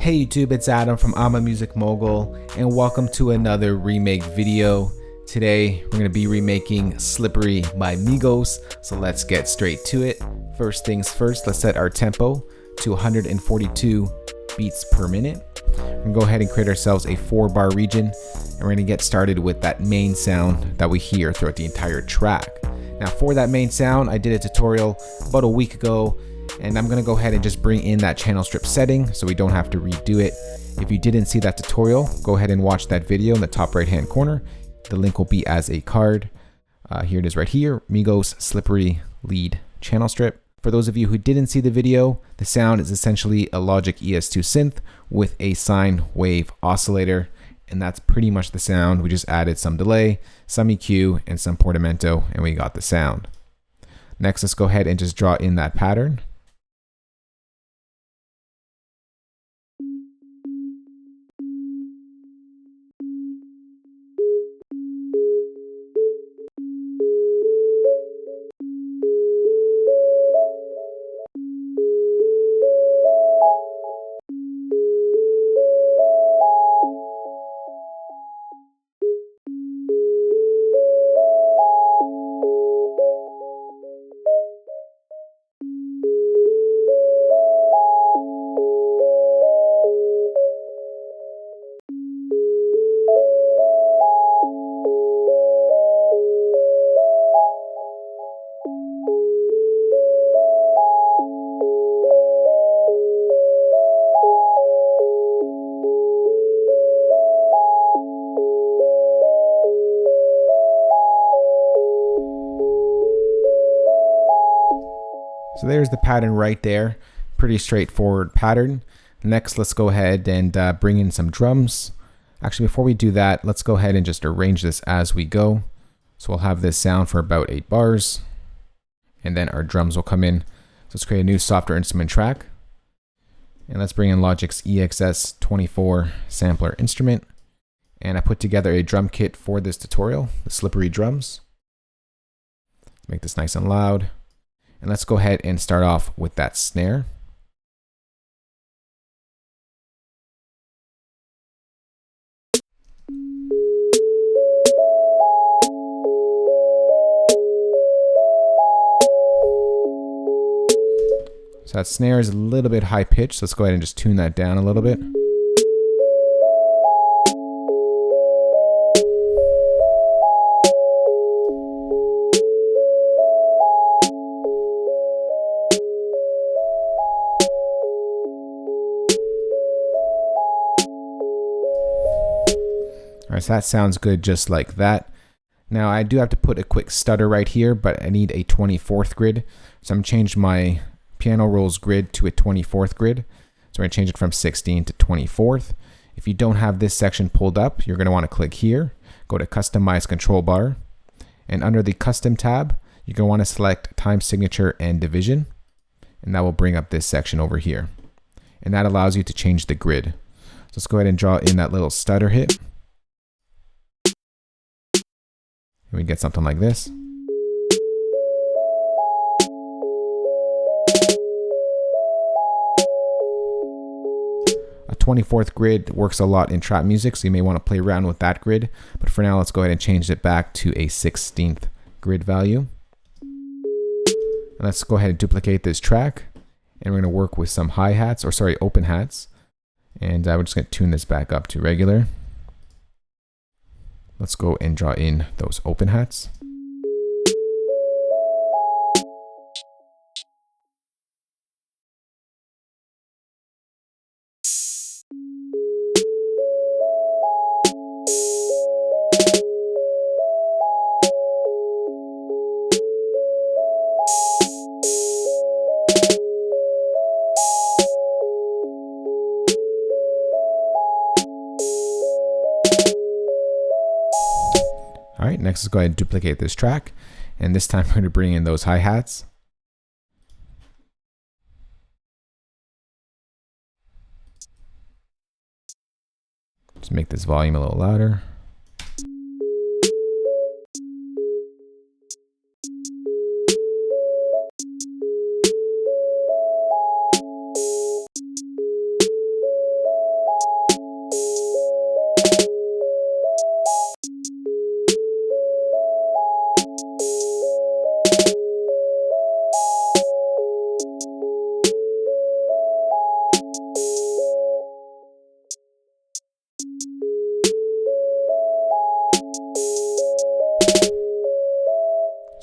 Hey YouTube, it's Adam from I'm a Music Mogul, and welcome to another remake video. Today, we're going to be remaking Slippery by Migos, so let's get straight to it. First things first, let's set our tempo to 142 beats per minute. We're going to go ahead and create ourselves a 4-bar region, and we're going to get started with that main sound that we hear throughout the entire track. Now for that main sound, I did a tutorial about a week ago, and I'm gonna go ahead and just bring in that channel strip setting so we don't have to redo it. If you didn't see that tutorial, go ahead and watch that video in the top right hand corner. The link will be as a card. Here it is right here, Migos Slippery lead channel strip. For those of you who didn't see the video, the sound is essentially a Logic ES2 synth with a sine wave oscillator, and that's pretty much the sound. We just added some delay, some EQ, and some portamento, and we got the sound. Next, let's go ahead and just draw in that pattern. So there's the pattern right there. Pretty straightforward pattern. Next, let's go ahead and bring in some drums. Actually, before we do that, let's go ahead and just arrange this as we go. So we'll have this sound for about 8 bars, and then our drums will come in. So let's create a new software instrument track. And let's bring in Logic's EXS24 sampler instrument. And I put together a drum kit for this tutorial, the Slippery drums. Let's make this nice and loud. And let's go ahead and start off with that snare. So that snare is a little bit high pitched, so let's go ahead and just tune that down a little bit. Alright, so that sounds good just like that. Now I do have to put a quick stutter right here, but I need a 24th grid. So I'm changed my piano rolls grid to a 24th grid. So we're going to change it from 16 to 24th. If you don't have this section pulled up, you're going to want to click here, go to Customize Control Bar, and under the Custom tab, you're going to want to select Time Signature and Division, and that will bring up this section over here. And that allows you to change the grid. So let's go ahead and draw in that little stutter hit. And we get something like this. A 24th grid works a lot in trap music, so you may want to play around with that grid. But for now, let's go ahead and change it back to a 16th grid value. And let's go ahead and duplicate this track. And we're going to work with some hi-hats, or sorry, open hats. And we're just going to tune this back up to regular. Let's go and draw in those open hats. All right, next let's go ahead and duplicate this track. And this time we're going to bring in those hi-hats. Just make this volume a little louder.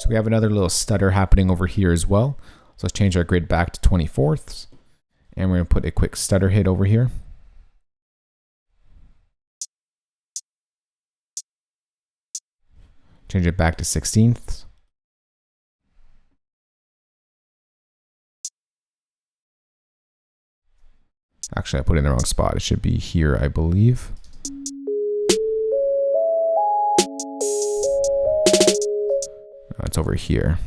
So we have another little stutter happening over here as well. So let's change our grid back to 24ths. And we're going to put a quick stutter hit over here. Change it back to 16ths. Actually, I put it in the wrong spot. It should be here, I believe. No, it's over here.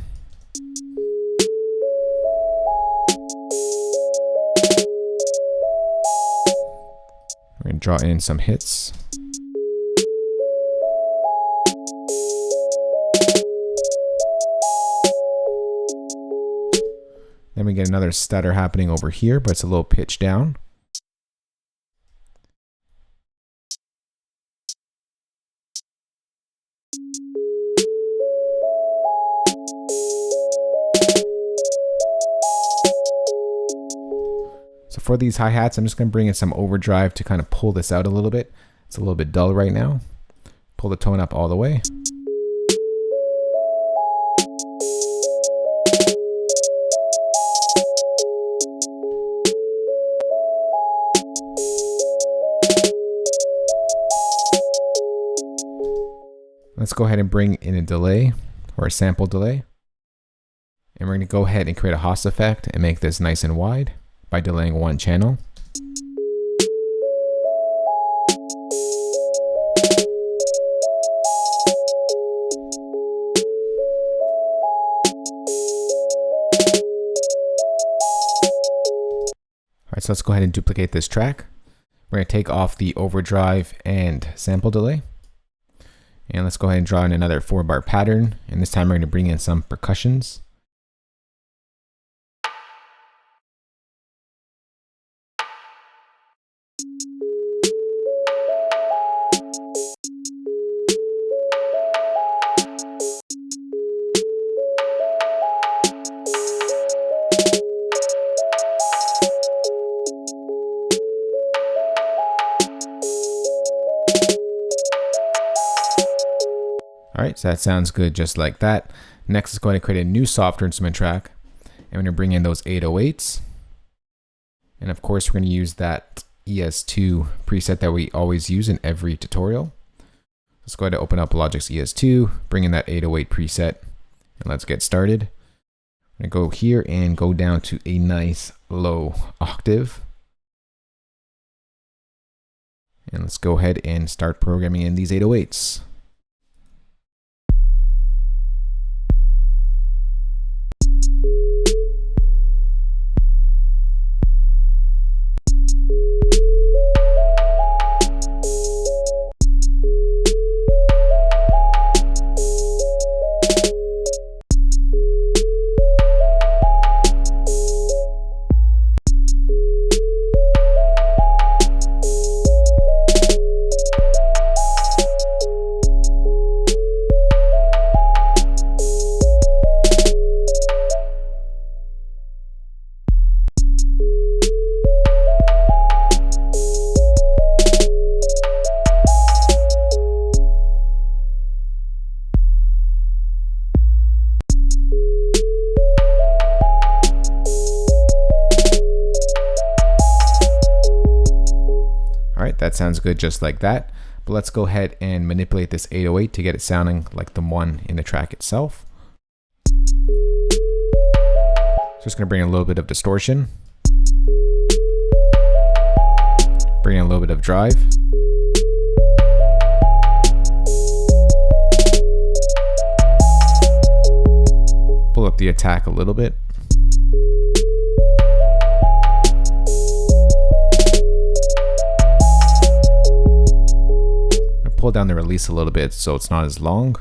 We're going to draw in some hits. Then we get another stutter happening over here, but it's a little pitch down. So for these hi-hats, I'm just going to bring in some overdrive to kind of pull this out a little bit. It's a little bit dull right now. Pull the tone up all the way. Let's go ahead and bring in a delay or a sample delay. And we're going to go ahead and create a Haas effect and make this nice and wide by delaying one channel. All right, so let's go ahead and duplicate this track. We're going to take off the overdrive and sample delay. And let's go ahead and draw in another 4-bar pattern. And this time we're going to bring in some percussions. All right, so that sounds good just like that. Next, let's go ahead and create a new software instrument track. And we're going to bring in those 808s. And of course, we're going to use that ES2 preset that we always use in every tutorial. Let's go ahead and open up Logic's ES2, bring in that 808 preset, and let's get started. I'm going to go here and go down to a nice low octave. And let's go ahead and start programming in these 808s. All right, that sounds good just like that. But let's go ahead and manipulate this 808 to get it sounding like the one in the track itself. So just gonna bring in a little bit of distortion. Bring in a little bit of drive. Pull up the attack a little bit. Pull down the release a little bit so it's not as long.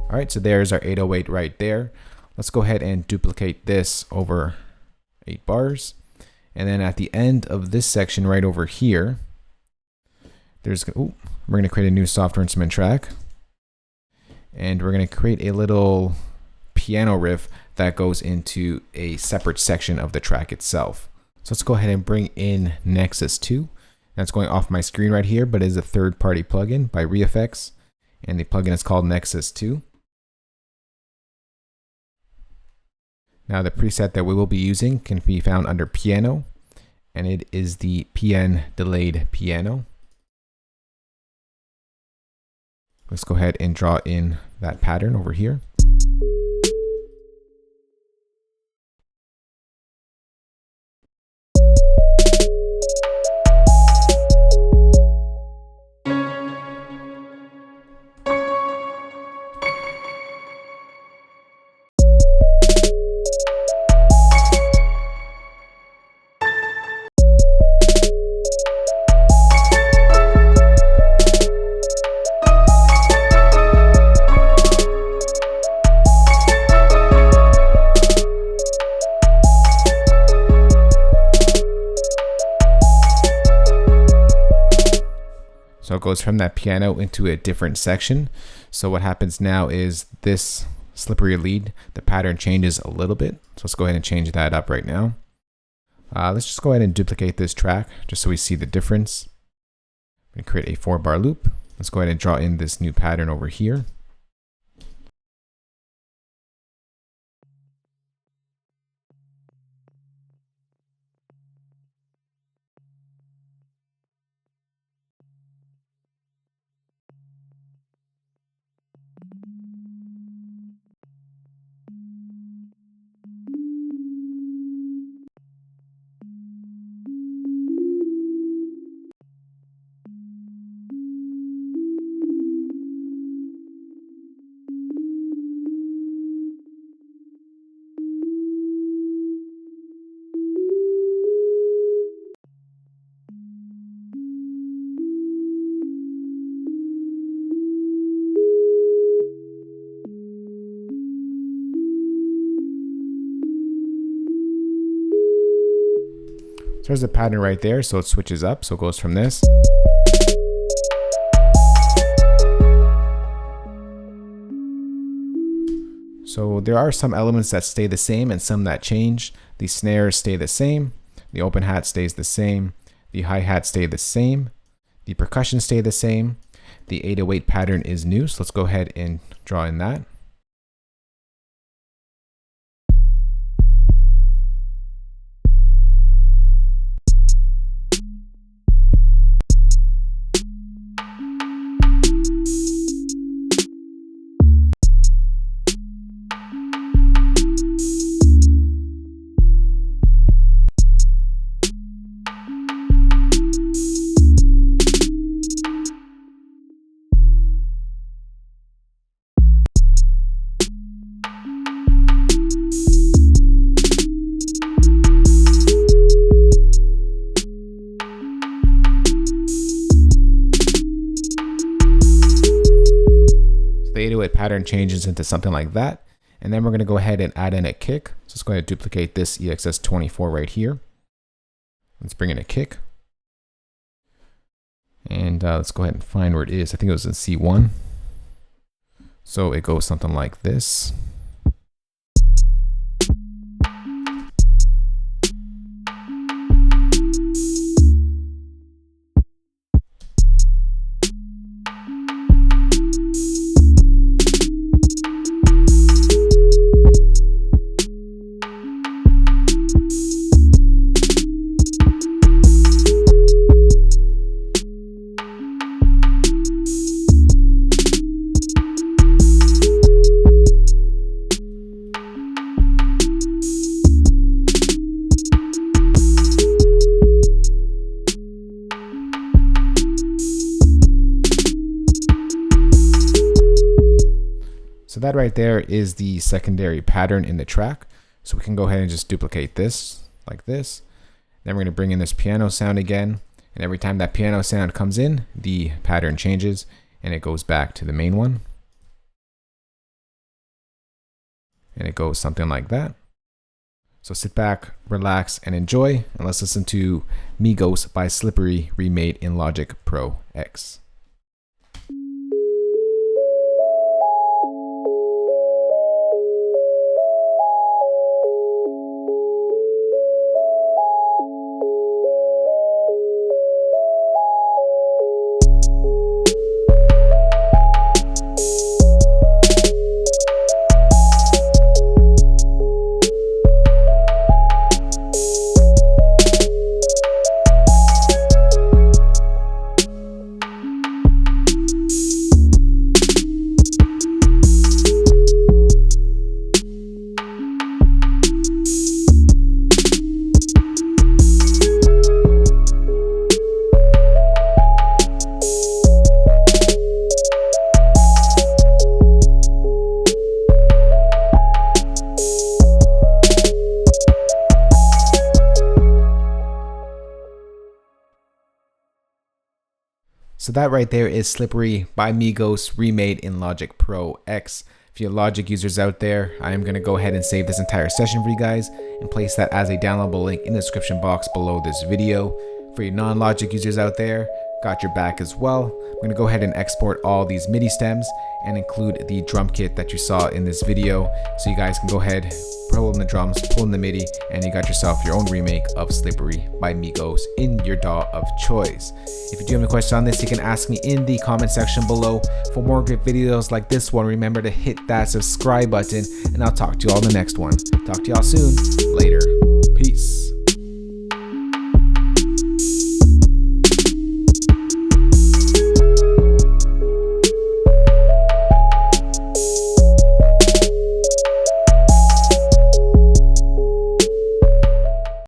All right, so there's our 808 right there. Let's go ahead and duplicate this over 8 bars. And then at the end of this section right over here, we're going to create a new software instrument track. And we're going to create a little piano riff that goes into a separate section of the track itself. So let's go ahead and bring in Nexus 2. That's going off my screen right here, but it is a third-party plugin by ReFX, and the plugin is called Nexus 2. Now the preset that we will be using can be found under piano, and it is the PN delayed piano. Let's go ahead and draw in that pattern over here. So it goes from that piano into a different section. So what happens now is this slippery lead, the pattern changes a little bit. So let's go ahead and change that up right now. Let's just go ahead and duplicate this track just so we see the difference. I'm going to create a 4-bar loop. Let's go ahead and draw in this new pattern over here. There's a pattern right there, so it switches up. So it goes from this. So there are some elements that stay the same and some that change. The snares stay the same. The open hat stays the same. The hi-hat stay the same. The percussion stay the same. The 808 pattern is new. So let's go ahead and draw in that. The 808 pattern changes into something like that. And then we're going to go ahead and add in a kick. So let's go ahead and duplicate this EXS24 right here. Let's bring in a kick. And let's go ahead and find where it is. I think it was in C1. So it goes something like this. So that right there is the secondary pattern in the track. So we can go ahead and just duplicate this like this. Then we're going to bring in this piano sound again. And every time that piano sound comes in, the pattern changes and it goes back to the main one. And it goes something like that. So sit back, relax, and enjoy. And let's listen to Migos by Slippery remade in Logic Pro X. So that right there is Slippery by Migos, remade in Logic Pro X. For your Logic users out there, I am going to go ahead and save this entire session for you guys and place that as a downloadable link in the description box below this video. For your non-Logic users out there, got your back as well. I'm going to go ahead and export all these MIDI stems and include the drum kit that you saw in this video, so you guys can go ahead, pull in the drums, pull in the MIDI, and you got yourself your own remake of Slippery by Migos in your DAW of choice. If you do have any questions on this, you can ask me in the comment section below. For more great videos like this one, remember to hit that subscribe button, and I'll talk to you all in the next one. Talk to y'all soon. Later. Peace.